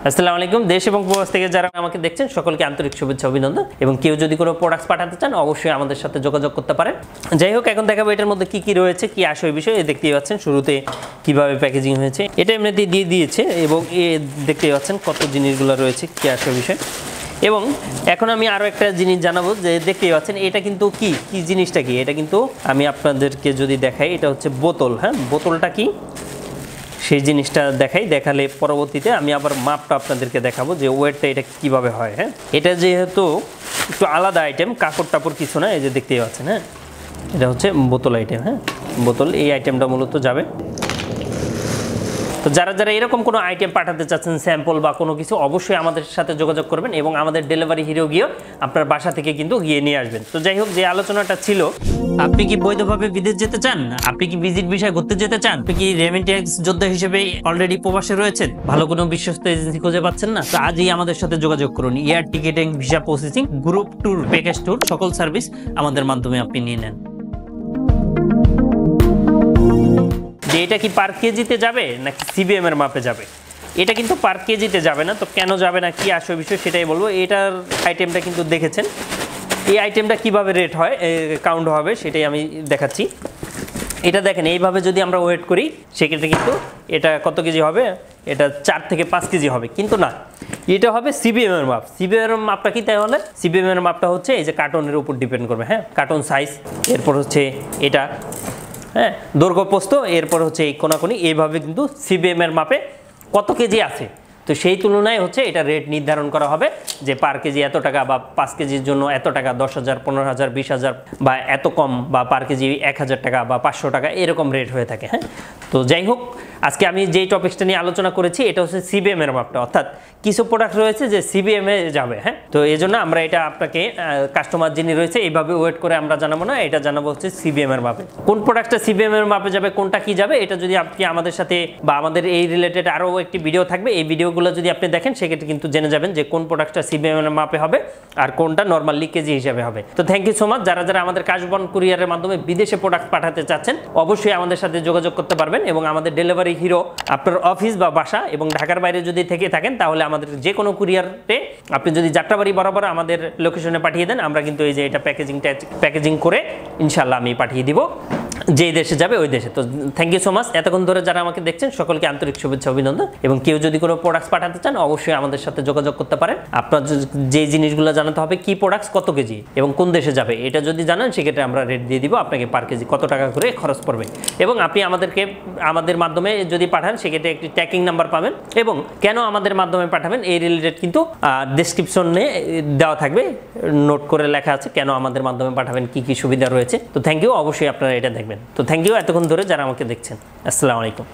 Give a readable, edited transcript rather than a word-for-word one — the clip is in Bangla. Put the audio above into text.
আসসালামু আলাইকুম। দেশ এবং প্রবাস থেকে যারা আমাকে দেখছেন সকলকে আন্তরিক শুভেচ্ছা অভিনন্দন। এবং কেউ যদি কোনো প্রোডাক্টস পাঠাতে চান অবশ্যই আমাদের সাথে যোগাযোগ করতে পারেন। যাই হোক, এখন দেখাবো এটার মধ্যে কি কি রয়েছে, কি আসল বিষয়। দেখতেই পাচ্ছেন শুরুতে কিভাবে প্যাকেজিং হয়েছে, এটা এমনিতেই দিয়ে দিয়েছে এবং দেখতেই পাচ্ছেন কত জিনিসগুলো রয়েছে, কি আসল বিষয়। এবং এখন আমি আরও একটা জিনিস জানাবো, যে দেখতেই পাচ্ছেন এটা কিন্তু কি জিনিসটা কি, এটা কিন্তু আমি আপনাদেরকে যদি দেখাই, এটা হচ্ছে বোতল। হ্যাঁ, বোতলটা কি সেই জিনিসটা দেখালে পরবর্তীতে আমি আবার মাপটা আপনাদেরকে দেখাবো যে ওয়েটটা এটা কিভাবে হয়। হ্যাঁ, এটা যেহেতু একটু আলাদা আইটেম, কাপড় টাপড় কিছু না, এই যে দেখতেই পাচ্ছেন। হ্যাঁ, এটা হচ্ছে বোতল আইটেম। হ্যাঁ, বোতল এই আইটেমটা মূলত যাবে। তো যারা এরকম কোনো আইটেম পাঠাতে চাচ্ছেন, স্যাম্পল বা কোনো কিছু, অবশ্যই আমাদের সাথে যোগাযোগ করবেন এবং আমাদের ডেলিভারি হিরো গিয়ে আপনার বাসা থেকে কিন্তু গিয়ে নিয়ে আসবেন। তো যাই হোক, যে আলোচনাটা ছিল, আপনি কি বৈধভাবে বিদেশ যেতে চান, আপনি কি ভিজিট ভিসায় ঘুরতে যেতে চান, আপনি কি রেমিটেন্স যোদ্ধা হিসেবে অলরেডি প্রবাসে রয়েছেন, ভালো কোনো বিশ্বস্ত এজেন্সি খুঁজে পাচ্ছেন না, তো আজই আমাদের সাথে যোগাযোগ করুন। Air ticketing, visa processing, group tour, package tour, সকল সার্ভিস আমাদের মাধ্যমে আপনি নিয়ে নেন। যে এটা কি পার কেজিতে যাবে নাকি সিবিএম এর মাপে যাবে, এটা কিন্তু পার কেজিতে যাবে না। তো কেন যাবে না, কি আসল বিষয় সেটাই বলবো। এটার আইটেমটা কিন্তু দেখেছেন, এই আইটেমটা কিভাবে রেট হয়, কাউন্ট হবে, সেটাই আমি দেখাচ্ছি। এটা দেখেন, এইভাবে যদি আমরা ওয়েট করি সেক্ষেত্রে কিন্তু এটা কত কেজি হবে, এটা 4 থেকে 5 কেজি হবে। কিন্তু না, এটা হবে সিবিএম এর মাপ। সিবিএম এর মাপটা কি, তাই হলে সিবিএম এর মাপটা হচ্ছে এই যে কার্টনের উপর ডিপেন্ড করবে। হ্যাঁ, কার্টন সাইজ, এরপর হচ্ছে এটা, হ্যাঁ, দৈর্ঘ্য প্রস্থ, এরপর হচ্ছে এই কোনাকুনি, এইভাবে কিন্তু সিবিএম এর মাপে কত কেজি আছে, তো সেই তুলনায় হচ্ছে এটা রেট নির্ধারণ করা হবে যে পার কেজি এত টাকা, বা 5 কেজির জন্য এত টাকা, 10,000, 15,000, 20,000, বা এত কম, বা পার কেজি 1,000 টাকা বা 500 টাকা, এরকম রেট হয়ে থাকে। হ্যাঁ, তো যাই হোক, আজকে আমি যেই টপিকসটা নিয়ে আলোচনা করেছি এটা হচ্ছে সিবিএম এর মাপটা, অর্থাৎ কিছু প্রোডাক্ট রয়েছে যে সিবিএম এ যাবে। হ্যাঁ, তো এই জন্য আমরা এটা আপনাকে কাস্টমার যিনি রয়েছে এইভাবে ওয়েট করে আমরা জানাবো না, এটা জানাবো হচ্ছে সিবিএম এর মাপে। কোন প্রোডাক্টটা সিবিএম এর মাপে যাবে, কোনটা কি যাবে, এটা যদি আপনি আমাদের সাথে বা আমাদের এই রিলেটেড আরও একটি ভিডিও থাকবে, এই ভিডিওগুলো যদি আপনি দেখেন সেক্ষেত্রে কিন্তু জেনে যাবেন যে কোন প্রোডাক্টটা সিবিএম এর মাপে হবে আর কোনটা নর্মালি কেজি হিসাবে হবে। তো থ্যাংক ইউ সো মাচ। যারা আমাদের কাশবন কুরিয়ারের মাধ্যমে বিদেশে প্রোডাক্ট পাঠাতে চাচ্ছেন অবশ্যই আমাদের সাথে যোগাযোগ করতে পারবেন এবং আমাদের ডেলিভারি হিরো আপনার অফিস বা বাসা এবং ঢাকার বাইরে যদি থেকে থাকেন তাহলে আমাদের যে কোনো কুরিয়ারে আপনি যদি যাত্রাবাড়ি বরাবর আমাদের লোকেশনে পাঠিয়ে দেন, আমরা কিন্তু এই যে এটা প্যাকেজিং করে ইনশাল্লাহ আমি পাঠিয়ে দিব যেই দেশে যাবে ওই দেশে। তো থ্যাংক ইউ সো মাচ। এতক্ষণ ধরে যারা আমাকে দেখছেন সকলকে আন্তরিক শুভেচ্ছা অভিনন্দন। এবং কেউ যদি কোনো প্রোডাক্টস পাঠাতে চান অবশ্যই আমাদের সাথে যোগাযোগ করতে পারেন। আপনার যে জিনিসগুলো জানাতে হবে, কি প্রোডাক্টস কত কেজি এবং কোন দেশে যাবে, এটা যদি জানান সেক্ষেত্রে আমরা রেট দিয়ে দিব আপনাকে পার কেজি কত টাকা করে খরচ পড়বে। এবং আপনি আমাদের মাধ্যমে যদি পাঠান সেক্ষেত্রে একটি ট্র্যাকিং নাম্বার পাবেন এবং কেন আমাদের মাধ্যমে পাঠাবেন এই রিলেটেড কিন্তু ডেসক্রিপশনে দেওয়া থাকবে, নোট করে লেখা আছে কেন আমাদের মাধ্যমে পাঠাবেন, কি কি সুবিধা রয়েছে। তো থ্যাংক ইউ, অবশ্যই আপনারা এটা দেখবেন। তো থ্যাংক ইউ এতক্ষণ ধরে যারা আমাকে দেখছেন। আসসালামু আলাইকুম।